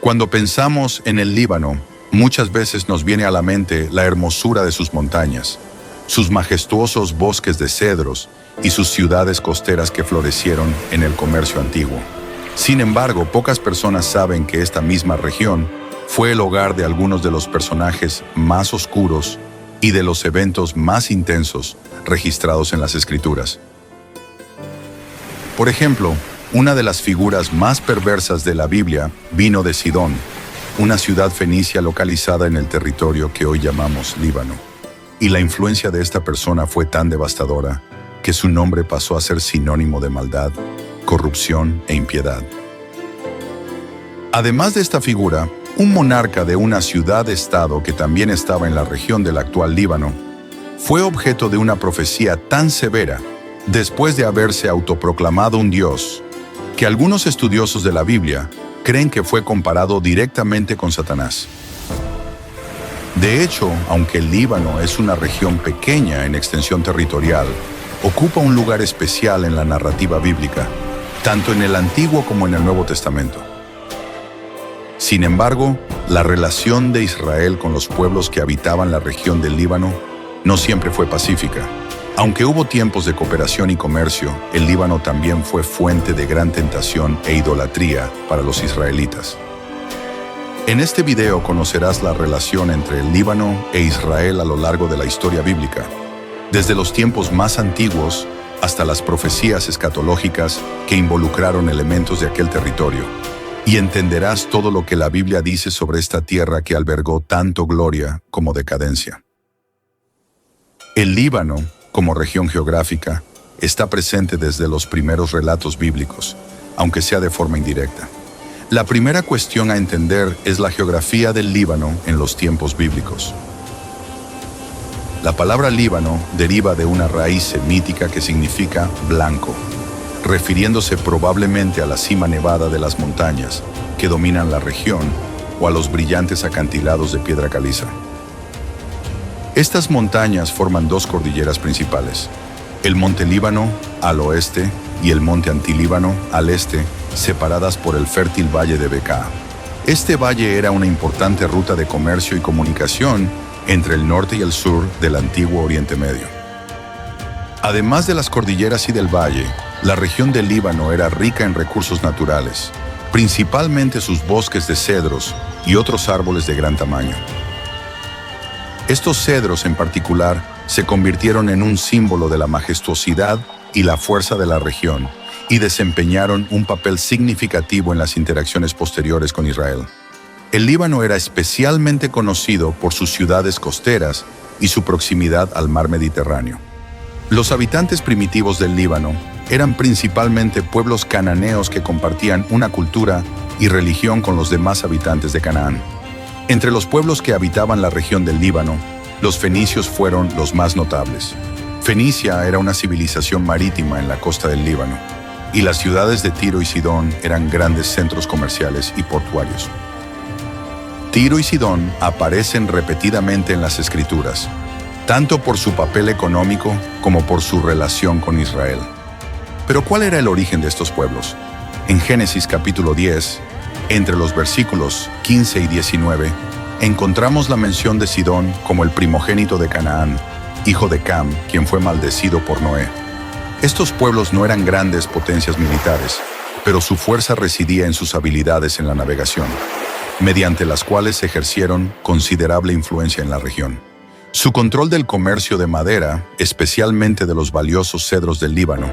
Cuando pensamos en el Líbano, muchas veces nos viene a la mente la hermosura de sus montañas, sus majestuosos bosques de cedros y sus ciudades costeras que florecieron en el comercio antiguo. Sin embargo, pocas personas saben que esta misma región fue el hogar de algunos de los personajes más oscuros y de los eventos más intensos registrados en las Escrituras. Por ejemplo, una de las figuras más perversas de la Biblia vino de Sidón, una ciudad fenicia localizada en el territorio que hoy llamamos Líbano. Y la influencia de esta persona fue tan devastadora que su nombre pasó a ser sinónimo de maldad, corrupción e impiedad. Además de esta figura, un monarca de una ciudad-estado que también estaba en la región del actual Líbano, fue objeto de una profecía tan severa, después de haberse autoproclamado un dios, que algunos estudiosos de la Biblia creen que fue comparado directamente con Satanás. De hecho, aunque el Líbano es una región pequeña en extensión territorial, ocupa un lugar especial en la narrativa bíblica, tanto en el Antiguo como en el Nuevo Testamento. Sin embargo, la relación de Israel con los pueblos que habitaban la región del Líbano no siempre fue pacífica. Aunque hubo tiempos de cooperación y comercio, el Líbano también fue fuente de gran tentación e idolatría para los israelitas. En este video conocerás la relación entre el Líbano e Israel a lo largo de la historia bíblica, desde los tiempos más antiguos hasta las profecías escatológicas que involucraron elementos de aquel territorio, y entenderás todo lo que la Biblia dice sobre esta tierra que albergó tanto gloria como decadencia. El Líbano, como región geográfica, está presente desde los primeros relatos bíblicos, aunque sea de forma indirecta. La primera cuestión a entender es la geografía del Líbano en los tiempos bíblicos. La palabra Líbano deriva de una raíz semítica que significa blanco, refiriéndose probablemente a la cima nevada de las montañas que dominan la región o a los brillantes acantilados de piedra caliza. Estas montañas forman dos cordilleras principales, el Monte Líbano al oeste y el Monte Antilíbano al este, separadas por el fértil valle de Bekaa. Este valle era una importante ruta de comercio y comunicación entre el norte y el sur del antiguo Oriente Medio. Además de las cordilleras y del valle, la región del Líbano era rica en recursos naturales, principalmente sus bosques de cedros y otros árboles de gran tamaño. Estos cedros en particular se convirtieron en un símbolo de la majestuosidad y la fuerza de la región y desempeñaron un papel significativo en las interacciones posteriores con Israel. El Líbano era especialmente conocido por sus ciudades costeras y su proximidad al mar Mediterráneo. Los habitantes primitivos del Líbano eran principalmente pueblos cananeos que compartían una cultura y religión con los demás habitantes de Canaán. Entre los pueblos que habitaban la región del Líbano, los fenicios fueron los más notables. Fenicia era una civilización marítima en la costa del Líbano, y las ciudades de Tiro y Sidón eran grandes centros comerciales y portuarios. Tiro y Sidón aparecen repetidamente en las Escrituras, tanto por su papel económico como por su relación con Israel. Pero ¿cuál era el origen de estos pueblos? En Génesis capítulo 10, entre los versículos 15 y 19, encontramos la mención de Sidón como el primogénito de Canaán, hijo de Cam, quien fue maldecido por Noé. Estos pueblos no eran grandes potencias militares, pero su fuerza residía en sus habilidades en la navegación, mediante las cuales ejercieron considerable influencia en la región. Su control del comercio de madera, especialmente de los valiosos cedros del Líbano,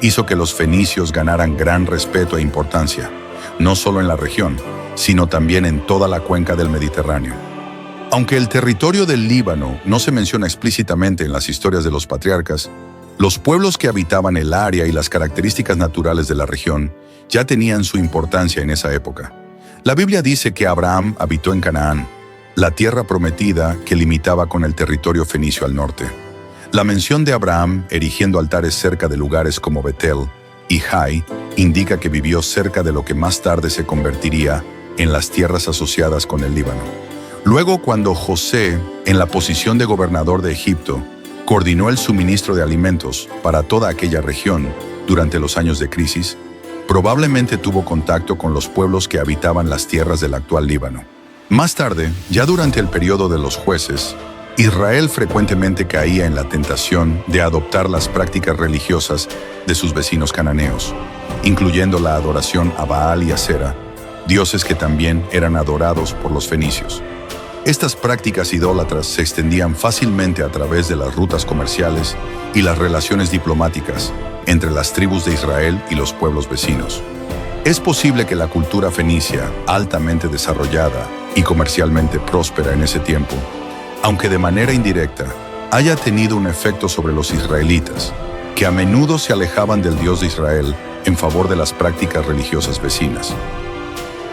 hizo que los fenicios ganaran gran respeto e importancia, no solo en la región, sino también en toda la cuenca del Mediterráneo. Aunque el territorio del Líbano no se menciona explícitamente en las historias de los patriarcas, los pueblos que habitaban el área y las características naturales de la región ya tenían su importancia en esa época. La Biblia dice que Abraham habitó en Canaán, la tierra prometida que limitaba con el territorio fenicio al norte. La mención de Abraham erigiendo altares cerca de lugares como Betel y Jai indica que vivió cerca de lo que más tarde se convertiría en las tierras asociadas con el Líbano. Luego, cuando José, en la posición de gobernador de Egipto, coordinó el suministro de alimentos para toda aquella región durante los años de crisis, probablemente tuvo contacto con los pueblos que habitaban las tierras del actual Líbano. Más tarde, ya durante el periodo de los jueces, Israel frecuentemente caía en la tentación de adoptar las prácticas religiosas de sus vecinos cananeos, incluyendo la adoración a Baal y Asera, dioses que también eran adorados por los fenicios. Estas prácticas idólatras se extendían fácilmente a través de las rutas comerciales y las relaciones diplomáticas entre las tribus de Israel y los pueblos vecinos. Es posible que la cultura fenicia, altamente desarrollada y comercialmente próspera en ese tiempo, aunque de manera indirecta, haya tenido un efecto sobre los israelitas, que a menudo se alejaban del Dios de Israel en favor de las prácticas religiosas vecinas.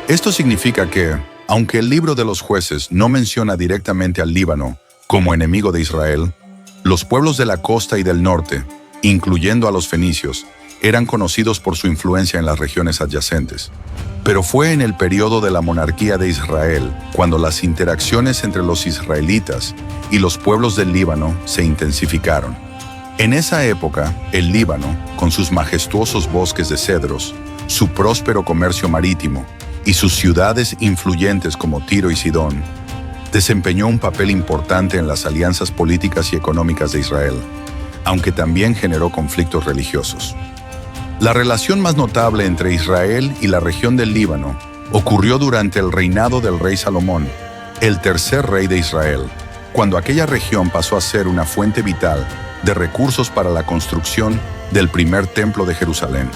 Esto significa que, aunque el libro de los jueces no menciona directamente al Líbano como enemigo de Israel, los pueblos de la costa y del norte, incluyendo a los fenicios, eran conocidos por su influencia en las regiones adyacentes. Pero fue en el periodo de la monarquía de Israel cuando las interacciones entre los israelitas y los pueblos del Líbano se intensificaron. En esa época, el Líbano, con sus majestuosos bosques de cedros, su próspero comercio marítimo y sus ciudades influyentes como Tiro y Sidón, desempeñó un papel importante en las alianzas políticas y económicas de Israel, aunque también generó conflictos religiosos. La relación más notable entre Israel y la región del Líbano ocurrió durante el reinado del rey Salomón, el tercer rey de Israel, cuando aquella región pasó a ser una fuente vital de recursos para la construcción del primer templo de Jerusalén.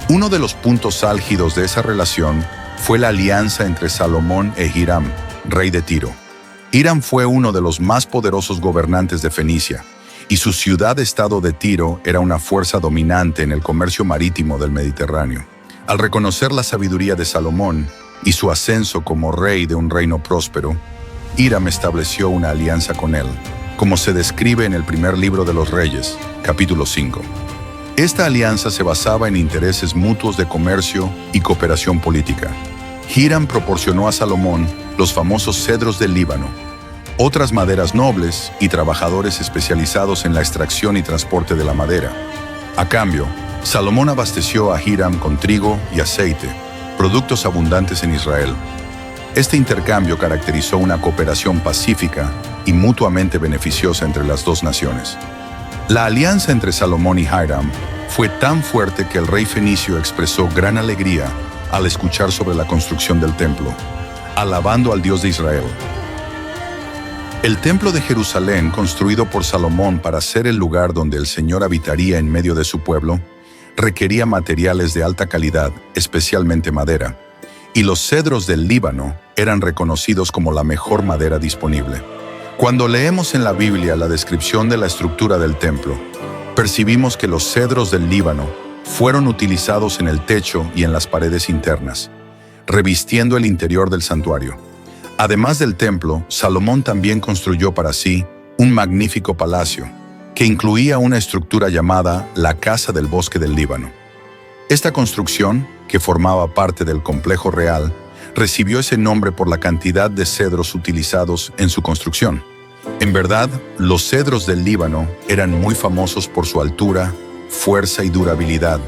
Uno de los puntos álgidos de esa relación fue la alianza entre Salomón e Hiram, rey de Tiro. Hiram fue uno de los más poderosos gobernantes de Fenicia, y su ciudad-estado de Tiro era una fuerza dominante en el comercio marítimo del Mediterráneo. Al reconocer la sabiduría de Salomón y su ascenso como rey de un reino próspero, Hiram estableció una alianza con él, como se describe en el primer libro de los Reyes, capítulo 5. Esta alianza se basaba en intereses mutuos de comercio y cooperación política. Hiram proporcionó a Salomón los famosos cedros del Líbano, otras maderas nobles y trabajadores especializados en la extracción y transporte de la madera. A cambio, Salomón abasteció a Hiram con trigo y aceite, productos abundantes en Israel. Este intercambio caracterizó una cooperación pacífica y mutuamente beneficiosa entre las dos naciones. La alianza entre Salomón y Hiram fue tan fuerte que el rey fenicio expresó gran alegría al escuchar sobre la construcción del templo, alabando al Dios de Israel. El templo de Jerusalén, construido por Salomón para ser el lugar donde el Señor habitaría en medio de su pueblo, requería materiales de alta calidad, especialmente madera, y los cedros del Líbano eran reconocidos como la mejor madera disponible. Cuando leemos en la Biblia la descripción de la estructura del templo, percibimos que los cedros del Líbano fueron utilizados en el techo y en las paredes internas, revistiendo el interior del santuario. Además del templo, Salomón también construyó para sí un magnífico palacio, que incluía una estructura llamada la Casa del Bosque del Líbano. Esta construcción, que formaba parte del complejo real, recibió ese nombre por la cantidad de cedros utilizados en su construcción. En verdad, los cedros del Líbano eran muy famosos por su altura, fuerza y durabilidad,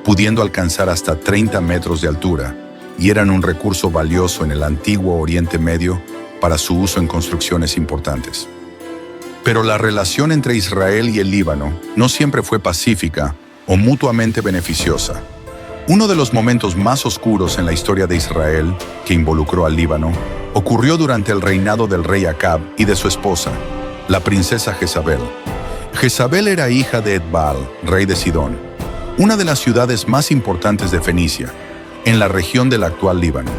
pudiendo alcanzar hasta 30 metros de altura, y eran un recurso valioso en el antiguo Oriente Medio para su uso en construcciones importantes. Pero la relación entre Israel y el Líbano no siempre fue pacífica o mutuamente beneficiosa. Uno de los momentos más oscuros en la historia de Israel, que involucró al Líbano, ocurrió durante el reinado del rey Acab y de su esposa, la princesa Jezabel. Jezabel era hija de Etbaal, rey de Sidón, una de las ciudades más importantes de Fenicia, en la región del actual Líbano.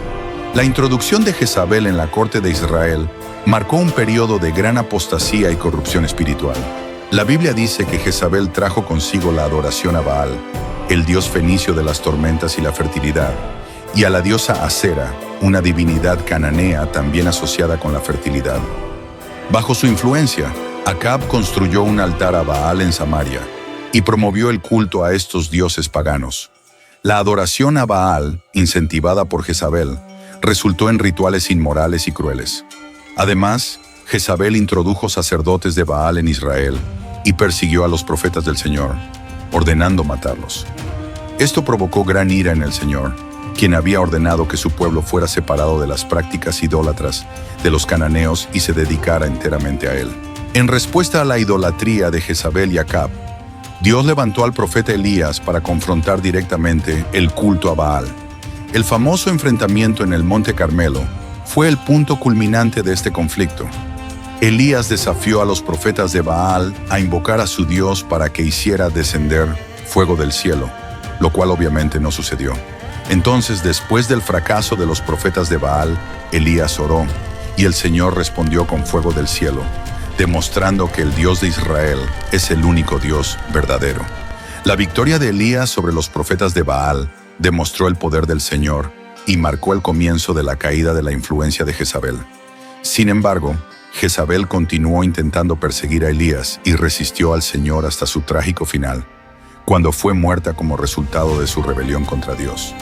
La introducción de Jezabel en la corte de Israel marcó un periodo de gran apostasía y corrupción espiritual. La Biblia dice que Jezabel trajo consigo la adoración a Baal, el dios fenicio de las tormentas y la fertilidad, y a la diosa Asera, una divinidad cananea también asociada con la fertilidad. Bajo su influencia, Acab construyó un altar a Baal en Samaria y promovió el culto a estos dioses paganos. La adoración a Baal, incentivada por Jezabel, resultó en rituales inmorales y crueles. Además, Jezabel introdujo sacerdotes de Baal en Israel y persiguió a los profetas del Señor, ordenando matarlos. Esto provocó gran ira en el Señor, quien había ordenado que su pueblo fuera separado de las prácticas idólatras de los cananeos y se dedicara enteramente a él. En respuesta a la idolatría de Jezabel y Acab, Dios levantó al profeta Elías para confrontar directamente el culto a Baal. El famoso enfrentamiento en el Monte Carmelo fue el punto culminante de este conflicto. Elías desafió a los profetas de Baal a invocar a su Dios para que hiciera descender fuego del cielo, lo cual obviamente no sucedió. Entonces, después del fracaso de los profetas de Baal, Elías oró, y el Señor respondió con fuego del cielo, demostrando que el Dios de Israel es el único Dios verdadero. La victoria de Elías sobre los profetas de Baal demostró el poder del Señor y marcó el comienzo de la caída de la influencia de Jezabel. Sin embargo, Jezabel continuó intentando perseguir a Elías y resistió al Señor hasta su trágico final, cuando fue muerta como resultado de su rebelión contra Dios.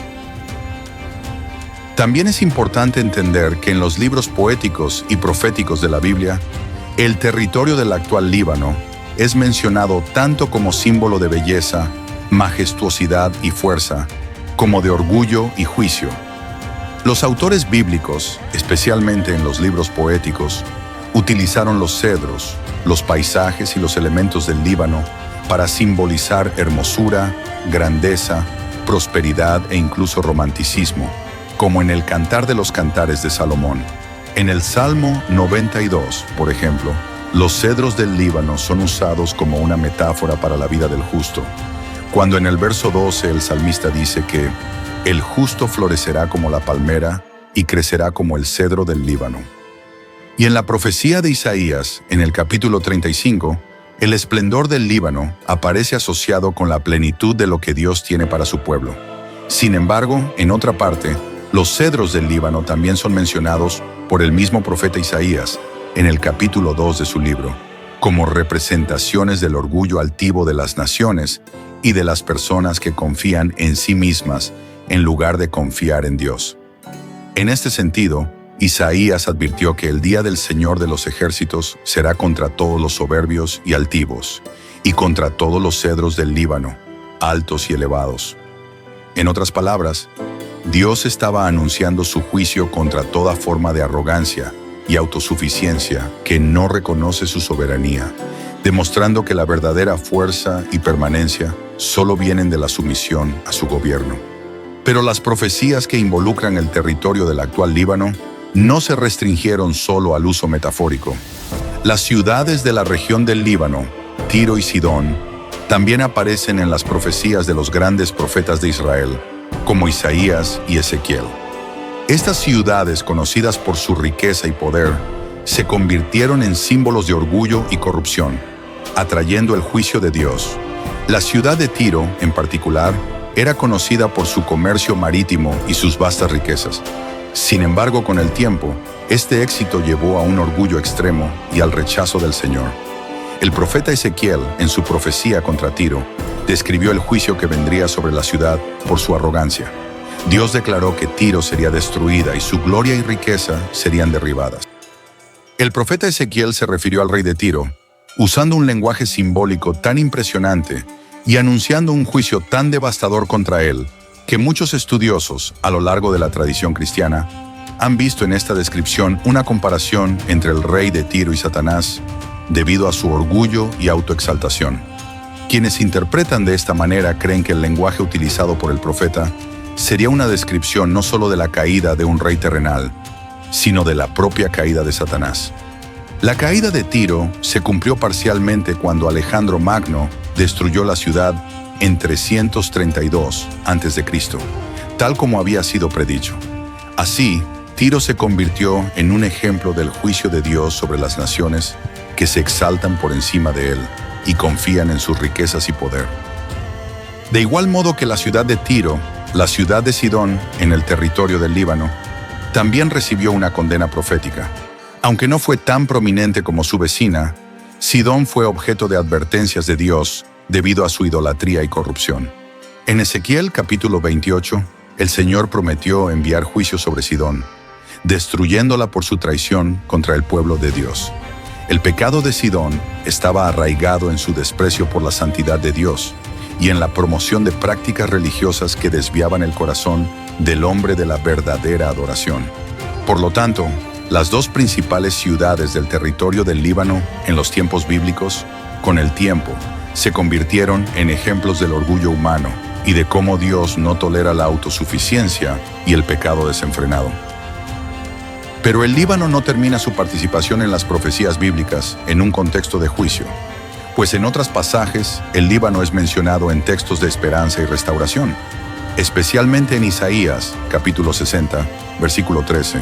También es importante entender que en los libros poéticos y proféticos de la Biblia, el territorio del actual Líbano es mencionado tanto como símbolo de belleza, majestuosidad y fuerza, como de orgullo y juicio. Los autores bíblicos, especialmente en los libros poéticos, utilizaron los cedros, los paisajes y los elementos del Líbano para simbolizar hermosura, grandeza, prosperidad e incluso romanticismo, como en el Cantar de los Cantares de Salomón. En el Salmo 92, por ejemplo, los cedros del Líbano son usados como una metáfora para la vida del justo, cuando en el verso 12 el salmista dice que el justo florecerá como la palmera y crecerá como el cedro del Líbano. Y en la profecía de Isaías, en el capítulo 35, el esplendor del Líbano aparece asociado con la plenitud de lo que Dios tiene para su pueblo. Sin embargo, en otra parte, los cedros del Líbano también son mencionados por el mismo profeta Isaías en el capítulo 2 de su libro, como representaciones del orgullo altivo de las naciones y de las personas que confían en sí mismas en lugar de confiar en Dios. En este sentido, Isaías advirtió que el día del Señor de los ejércitos será contra todos los soberbios y altivos, y contra todos los cedros del Líbano, altos y elevados. En otras palabras, Dios estaba anunciando su juicio contra toda forma de arrogancia y autosuficiencia que no reconoce su soberanía, demostrando que la verdadera fuerza y permanencia solo vienen de la sumisión a su gobierno. Pero las profecías que involucran el territorio del actual Líbano no se restringieron solo al uso metafórico. Las ciudades de la región del Líbano, Tiro y Sidón, también aparecen en las profecías de los grandes profetas de Israel, como Isaías y Ezequiel. Estas ciudades, conocidas por su riqueza y poder, se convirtieron en símbolos de orgullo y corrupción, atrayendo el juicio de Dios. La ciudad de Tiro, en particular, era conocida por su comercio marítimo y sus vastas riquezas. Sin embargo, con el tiempo, este éxito llevó a un orgullo extremo y al rechazo del Señor. El profeta Ezequiel, en su profecía contra Tiro, describió el juicio que vendría sobre la ciudad por su arrogancia. Dios declaró que Tiro sería destruida y su gloria y riqueza serían derribadas. El profeta Ezequiel se refirió al rey de Tiro, usando un lenguaje simbólico tan impresionante y anunciando un juicio tan devastador contra él, que muchos estudiosos, a lo largo de la tradición cristiana, han visto en esta descripción una comparación entre el rey de Tiro y Satanás, debido a su orgullo y autoexaltación. Quienes interpretan de esta manera creen que el lenguaje utilizado por el profeta sería una descripción no solo de la caída de un rey terrenal, sino de la propia caída de Satanás. La caída de Tiro se cumplió parcialmente cuando Alejandro Magno destruyó la ciudad en 332 a.C., tal como había sido predicho. Así, Tiro se convirtió en un ejemplo del juicio de Dios sobre las naciones que se exaltan por encima de él y confían en sus riquezas y poder. De igual modo que la ciudad de Tiro, la ciudad de Sidón, en el territorio del Líbano, también recibió una condena profética. Aunque no fue tan prominente como su vecina, Sidón fue objeto de advertencias de Dios debido a su idolatría y corrupción. En Ezequiel capítulo 28, el Señor prometió enviar juicio sobre Sidón, destruyéndola por su traición contra el pueblo de Dios. El pecado de Sidón estaba arraigado en su desprecio por la santidad de Dios, y en la promoción de prácticas religiosas que desviaban el corazón del hombre de la verdadera adoración. Por lo tanto, las dos principales ciudades del territorio del Líbano en los tiempos bíblicos, con el tiempo, se convirtieron en ejemplos del orgullo humano y de cómo Dios no tolera la autosuficiencia y el pecado desenfrenado. Pero el Líbano no termina su participación en las profecías bíblicas en un contexto de juicio, pues en otros pasajes el Líbano es mencionado en textos de esperanza y restauración, especialmente en Isaías, capítulo 60, versículo 13.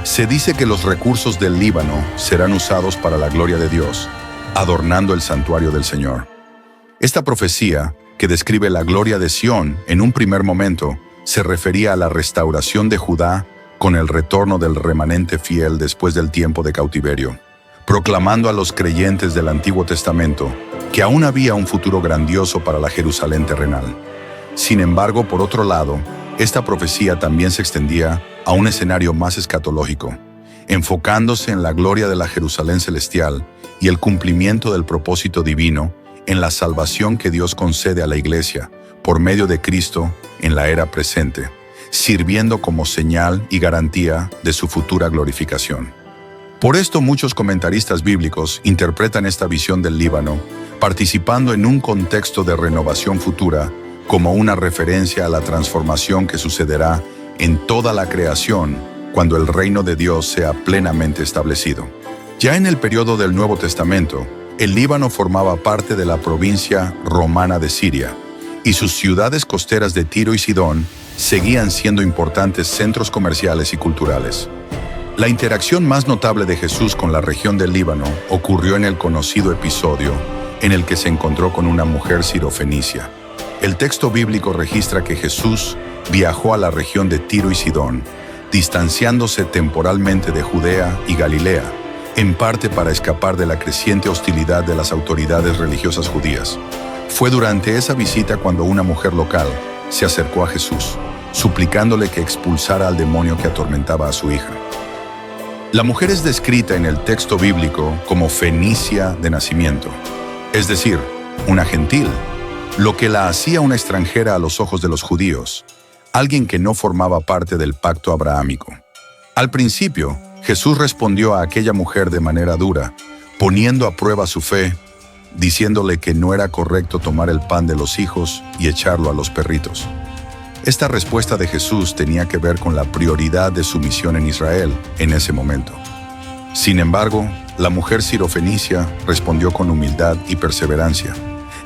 Se dice que los recursos del Líbano serán usados para la gloria de Dios, adornando el santuario del Señor. Esta profecía, que describe la gloria de Sión en un primer momento, se refería a la restauración de Judá con el retorno del remanente fiel después del tiempo de cautiverio, proclamando a los creyentes del Antiguo Testamento que aún había un futuro grandioso para la Jerusalén terrenal. Sin embargo, por otro lado, esta profecía también se extendía a un escenario más escatológico, enfocándose en la gloria de la Jerusalén celestial y el cumplimiento del propósito divino en la salvación que Dios concede a la Iglesia por medio de Cristo en la era presente, sirviendo como señal y garantía de su futura glorificación. Por esto muchos comentaristas bíblicos interpretan esta visión del Líbano, participando en un contexto de renovación futura, como una referencia a la transformación que sucederá en toda la creación cuando el reino de Dios sea plenamente establecido. Ya en el periodo del Nuevo Testamento, el Líbano formaba parte de la provincia romana de Siria, y sus ciudades costeras de Tiro y Sidón seguían siendo importantes centros comerciales y culturales. La interacción más notable de Jesús con la región del Líbano ocurrió en el conocido episodio en el que se encontró con una mujer sirofenicia. El texto bíblico registra que Jesús viajó a la región de Tiro y Sidón, distanciándose temporalmente de Judea y Galilea, en parte para escapar de la creciente hostilidad de las autoridades religiosas judías. Fue durante esa visita cuando una mujer local se acercó a Jesús, suplicándole que expulsara al demonio que atormentaba a su hija. La mujer es descrita en el texto bíblico como fenicia de nacimiento, es decir, una gentil, lo que la hacía una extranjera a los ojos de los judíos, alguien que no formaba parte del pacto abrahámico. Al principio, Jesús respondió a aquella mujer de manera dura, poniendo a prueba su fe, diciéndole que no era correcto tomar el pan de los hijos y echarlo a los perritos. Esta respuesta de Jesús tenía que ver con la prioridad de su misión en Israel en ese momento. Sin embargo, la mujer sirofenicia respondió con humildad y perseverancia,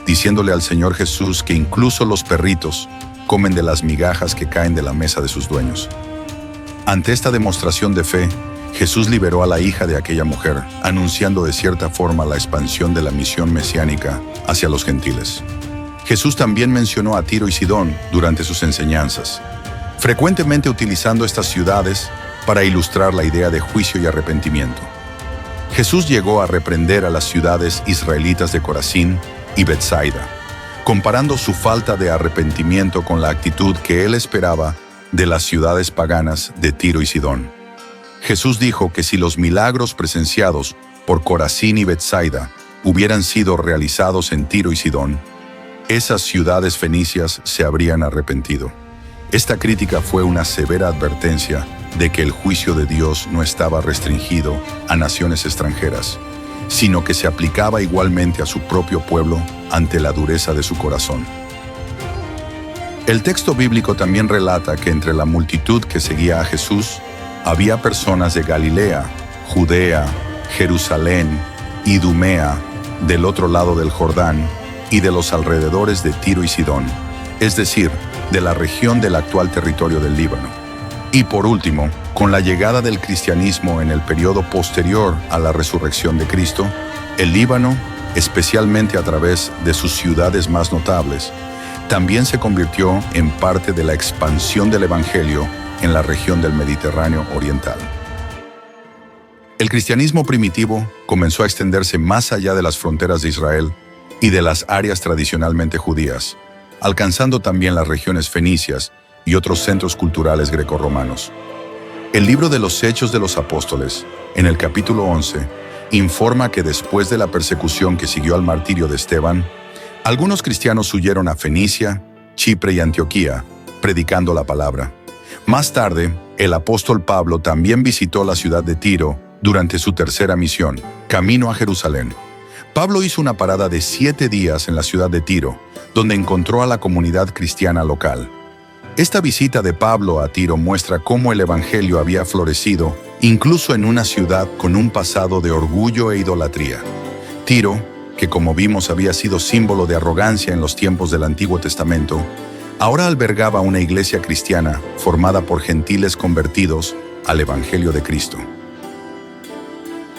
diciéndole al Señor Jesús que incluso los perritos comen de las migajas que caen de la mesa de sus dueños. Ante esta demostración de fe, Jesús liberó a la hija de aquella mujer, anunciando de cierta forma la expansión de la misión mesiánica hacia los gentiles. Jesús también mencionó a Tiro y Sidón durante sus enseñanzas, frecuentemente utilizando estas ciudades para ilustrar la idea de juicio y arrepentimiento. Jesús llegó a reprender a las ciudades israelitas de Corazín y Betsaida, comparando su falta de arrepentimiento con la actitud que él esperaba de las ciudades paganas de Tiro y Sidón. Jesús dijo que si los milagros presenciados por Corazín y Betsaida hubieran sido realizados en Tiro y Sidón, esas ciudades fenicias se habrían arrepentido. Esta crítica fue una severa advertencia de que el juicio de Dios no estaba restringido a naciones extranjeras, sino que se aplicaba igualmente a su propio pueblo ante la dureza de su corazón. El texto bíblico también relata que entre la multitud que seguía a Jesús había personas de Galilea, Judea, Jerusalén, Idumea, del otro lado del Jordán, y de los alrededores de Tiro y Sidón, es decir, de la región del actual territorio del Líbano. Y por último, con la llegada del cristianismo en el periodo posterior a la resurrección de Cristo, el Líbano, especialmente a través de sus ciudades más notables, también se convirtió en parte de la expansión del Evangelio en la región del Mediterráneo oriental. El cristianismo primitivo comenzó a extenderse más allá de las fronteras de Israel y de las áreas tradicionalmente judías, alcanzando también las regiones fenicias y otros centros culturales grecorromanos. El libro de los Hechos de los Apóstoles, en el capítulo 11, informa que después de la persecución que siguió al martirio de Esteban, Algunos cristianos huyeron a Fenicia, Chipre y Antioquía, predicando la palabra. Más tarde, el apóstol Pablo también visitó la ciudad de Tiro durante su tercera misión, camino a Jerusalén. Pablo hizo una parada de 7 días en la ciudad de Tiro, donde encontró a la comunidad cristiana local. Esta visita de Pablo a Tiro muestra cómo el evangelio había florecido, incluso en una ciudad con un pasado de orgullo e idolatría. Tiro, que como vimos había sido símbolo de arrogancia en los tiempos del Antiguo Testamento, ahora albergaba una iglesia cristiana formada por gentiles convertidos al evangelio de Cristo.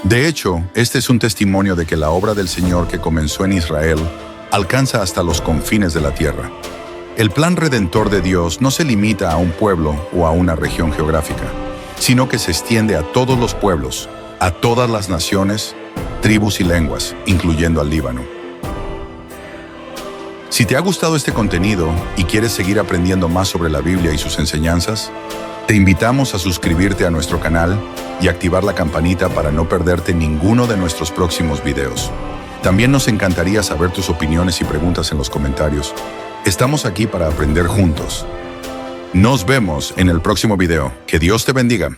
De hecho, este es un testimonio de que la obra del Señor que comenzó en Israel alcanza hasta los confines de la tierra. El plan redentor de Dios no se limita a un pueblo o a una región geográfica, sino que se extiende a todos los pueblos, a todas las naciones, tribus y lenguas, incluyendo al Líbano. Si te ha gustado este contenido y quieres seguir aprendiendo más sobre la Biblia y sus enseñanzas, te invitamos a suscribirte a nuestro canal y activar la campanita para no perderte ninguno de nuestros próximos videos. También nos encantaría saber tus opiniones y preguntas en los comentarios. Estamos aquí para aprender juntos. Nos vemos en el próximo video. Que Dios te bendiga.